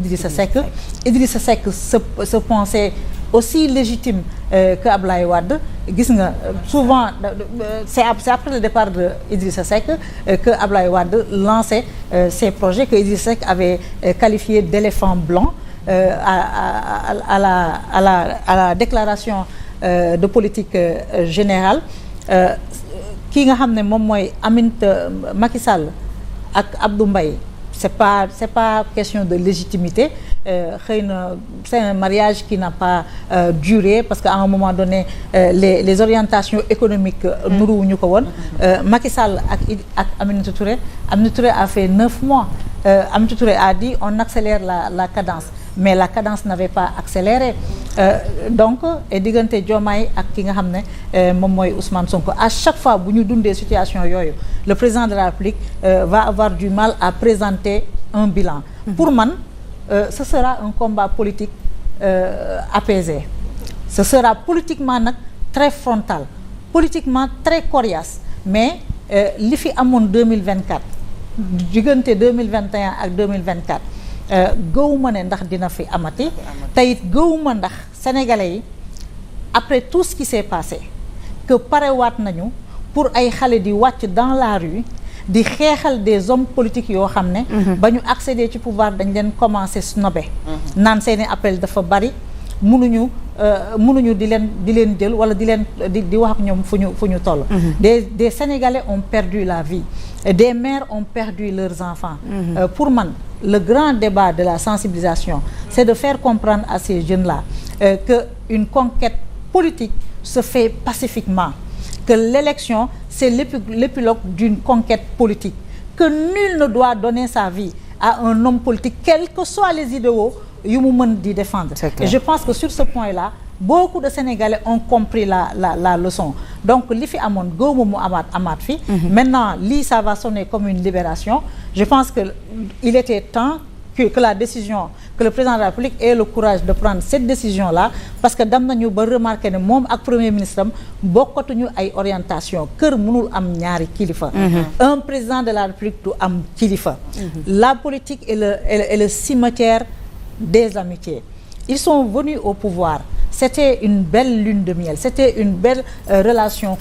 Idrissa Seck. Idrissa Seck se pensait aussi légitime que Ablaye Wade. Gis nga souvent c'est après le départ de Idrissa Seck que Ablaye Wade lançait ses projets que Idrissa Seck avait qualifié d'éléphant blanc à la déclaration de politique générale. Ki nga xam ne moom mooy Macky Sall ak Abdou Mbaye c'est pas question de légitimité. Xëy na c'est un mariage qui n'a pas duré parce qu'à un moment donné les orientations économiques nuruwuñu ko woon. Macky Sall ak Aminata Touré a fait 9 mois. Aminata Touré a dit on accélère la cadence mais la cadence n'avait pas accéléré. Donc diggante Diomaye ak ki nga xam ne moom mooy Ousmane Sonko à chaque fois bu ñu dundee situation yooyu le président de la République va avoir du mal à présenter un bilan. Pour man ce sera un combat politique apaisé. Ce sera politiquement nag très frontal, politiquement très coriace, mais li fi amoon 2024 diggante 2021 ak 2024 gëwuma ne ndax dina fi amati. te it gëwuma ndax sénégalais yi après tout ce qui s'est passé que parewaat nañu pour ay xale di wàcc dans la rue di xeexal des hommes politiques yoo xam ne ba ñu accéder ci pouvoir dañ leen commencer snobé naan seeni appel dafa bari mënuñu di leen jël wala di wax ak ñoom fu ñu toll. Des Sénégalais ont perdu la vie, des mères ont perdu leurs enfants. Pour man le grand débat de la sensibilisation c'est de faire comprendre à ces jeunes-là que une conquête politique se fait pacifiquement, que l'élection c'est l'épilogue d'une conquête politique, que nul ne doit donner sa vie à un homme politique quels que soient les idéaux yu mu mën di défendre. Et je pense que sur ce point-là beaucoup de Sénégalais ont compris la leçon. Donc li fi amoon gëwuma mu amaat fi. Maintenant lii ça va sonner comme une libération. Je pense que il était temps que la décision, que le président de la République ait le courage de prendre cette décision-là, parce que dem nañu ba remarquer ne moom ak premier ministre am bokkatuñu ay orientation. Kër mënul am ñaari kilifa. Un président de la République du am kilifa. La politique est le cimetière des amitiés. Ils sont venus au pouvoir. C'était une belle lune de miel, c'était une belle relation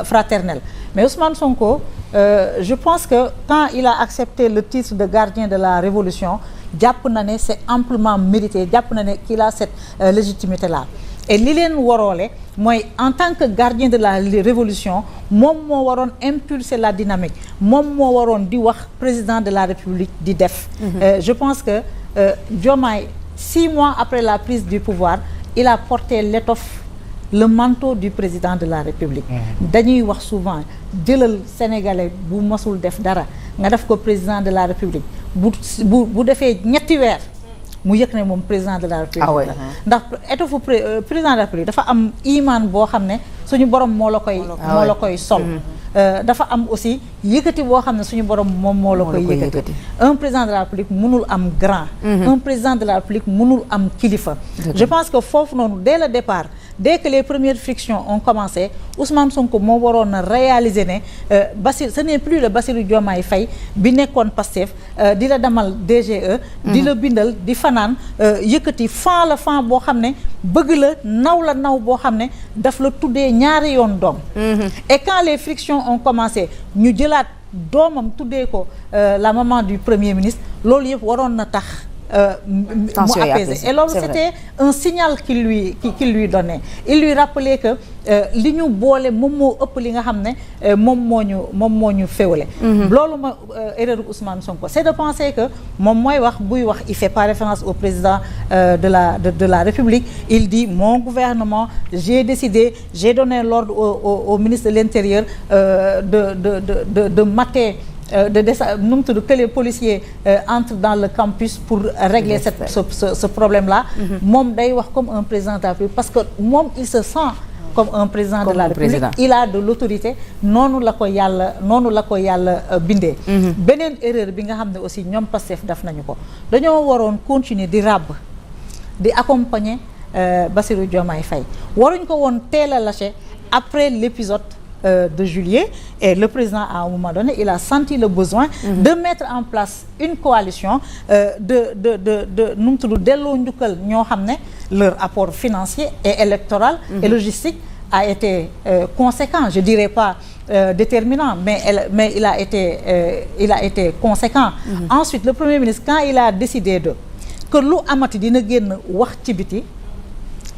fraternelle. Mais Ousmane Sonko, je pense que quand il a accepté le titre de gardien de la révolution, jàpp na ne c'est amplement mérité, jàpp na ne qu'il a cette légitimité-là. Et li leen waroole mooy en tant que gardien de la révolution moom moo waroon impulser la dynamique, moom moo waroon di wax président de la République di def. Je pense que Diomaye 6 mois après la prise du pouvoir il a porté l'étoffe, le manteau du président de la République. Dañuy wax souvent jëlal sénégalais bu masul def dara nga def ko président de la République bu defee ñetti weer mu yëg ne moom président de la République. Ndax étoffe président de la République dafa am imaan boo xam ne suñu borom moo la koy sol. Dafa am aussi yëkkati boo xam ne suñu borom moom moo la koy yëkkati. Un président de la République mënul am grand. Un président de la République mënul am kilifa. Je pense que foofu noonu dès le départ, dès que les premières frictions ont commencé, Ousmane Sonko moo waroon a réaliser ne ce n'est plus le Bassirou Diomaye Faye bi nekkoon Pastef di la demal DGE. di la bindal di fanaan yëkkati fan boo xam ne bëgg la naw boo xam ne daf la tuddee ñaari yoon doom. Et quand les frictions ont commencé ñu jëlaat doomam tuddee ko la maman du premier ministre loolu yëpp waroon na tax mu apaiser. Et loolu c'était un signal qu'il lui donnait. Il lui rappelait que li ñu boole moom moo ëpp li nga xam ne moom moo ñu féewale. Loolu ma erreur Ousmane Sonko c'est de penser que moom mooy wax buy wax il fait pas référence au président de la République. Il dit mon gouvernement j'ai décidé, j'ai donné l'ordre au ministre de l'Intérieur de mater que les policiers entrent dans le campus pour régler ce problème-là. Moom day wax comme un président de la République parce que moom il se sent comme un président de la République. Il a de l'autorité. Noonu la ko yàlla bindee. Beneen erreur bi nga xam ne aussi ñoom Pastef def nañu ko dañoo waroon continuer di accompagner Bassirou Diomaye Faye. Waruñ ko woon teel a lâché après l'épisode de juillet et le président à un moment donné il a senti le besoin de mettre en place une coalition de nu mu tudd delloo njukkal ñoo xam ne leur apport financier et électoral et logistique a été conséquent, je dirais pas déterminant, mais il a été conséquent. Ensuite, le Premier ministre, quand il a décidé que lu amati dina génn wax ci biti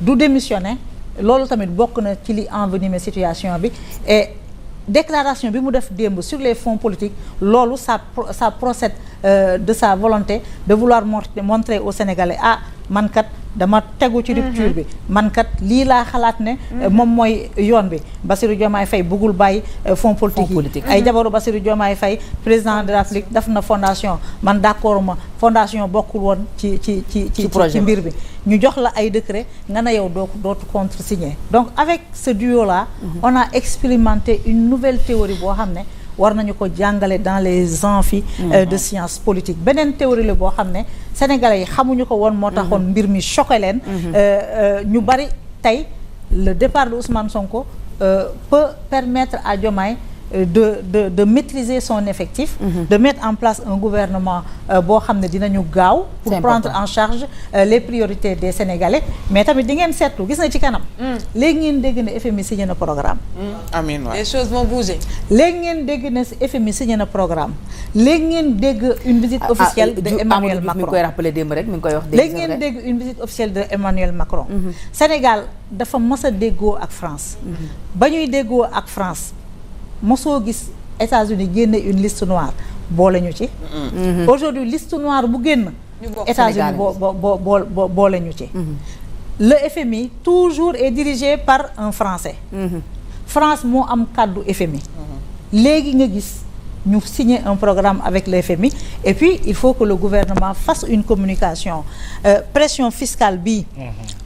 du démissionner, loolu tamit bokk na ci li envenimé situation bi et déclaration bi mu def démb sur les fonds politiques loolu ça procède de sa volonté de vouloir montrer aux Sénégalais man kat dama tegu ci rupture bi man kat lii laa xalaat ne moom mooy yoon bi. Bassirou Diomaye Faye bëggul bàyyi fonds politique yi ay jabaru Bassirou Diomaye Faye président de la République def na fondation man d'accord ma fondation bokkul woon ci mbir bi ñu jox la ay décret nga ne yow dootu contresigner. Donc avec ce duo là on a expérimenté une nouvelle théorie boo xam ne war nañu ko jàngale dans les amphis de sciences politiques. Beneen théorie la boo xam ne sénégalais yi xamuñu ko woon moo taxoon mbir mi choqué leen ñu bari tey le départ de Ousmane Sonko peut permettre à Diomaye de maîtriser son effectif de mettre en place un gouvernement boo xam ne dinañu gaaw pour prendre en charge les priorités des Sénégalais. Mais tamit di ngeen seetlu gis na ci kanam léegi ngeen dégg ne FMI signé na programme amiin waay les choses vont bouger. léegi ngeen dégg ne FMI signé na programme léegi ngeen dégg une visite officielle de Emmanuel Macron. mi ngi koy rappelé démb rek mi ngi koy wax léegi ngeen dégg une visite officielle de Emmanuel Macron. Sénégal dafa mës a déggoo ak France ba ñuy déggoo ak France mosoo gis États-Unis génne une liste noire boole ñu ci. Aujourd'hui liste noire bu génn États-Unis boole ñu ci. Le FMI toujours est dirigé par un Français. France moo am kàddu FMI. léegi nga gis ñu signer un programme avec le FMI et puis il faut que le gouvernement fasse une communication pression fiscale bi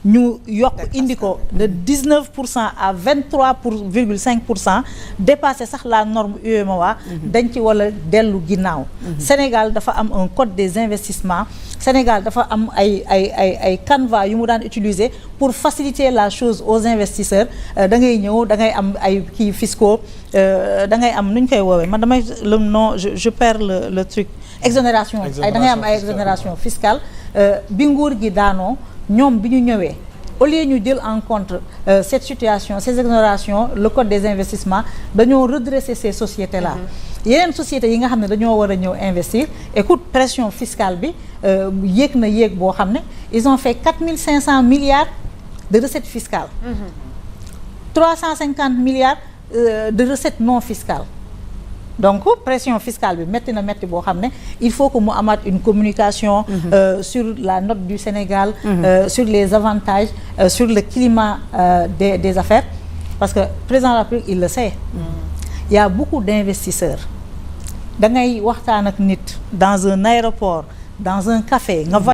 ñu yokk indi ko de 19% à 23,5%, dépasser sax la norme UEMOA dañ ci wala dellu ginnaaw. Sénégal dafa am un code des investissements. Sénégal dafa am ay canevas yu mu daan utiliser pour faciliter la chose aux investisseurs. Da ngay ñëw da ngay am ay kii fiscaux da ngay am nu ñu koy woowee man damay le nom je perds le truc exonération ay da ngay am ay exonération fiscale bi nguur gi daanoo ñoom bi ñu ñëwee au lieu ñu jël en compte cette situation ces exonérations le code des investissements dañoo redresser ces sociétés là yeneen sociétés yi nga xam ne dañoo war a ñëw investir écoute pression fiscale bi yéeg na yéeg boo xam ne ils ont fait 4500 milliards de recettes fiscales 350 milliards de recettes non fiscales. Donc pression fiscale bi métti na métti boo xam ne il faut que mu amaat une communication sur la note du Sénégal sur les avantages sur le climat des affaires parce que président de la République il le sait il y a beaucoup d'investisseurs da ngay waxtaan ak nit dans un aéroport dans un café nga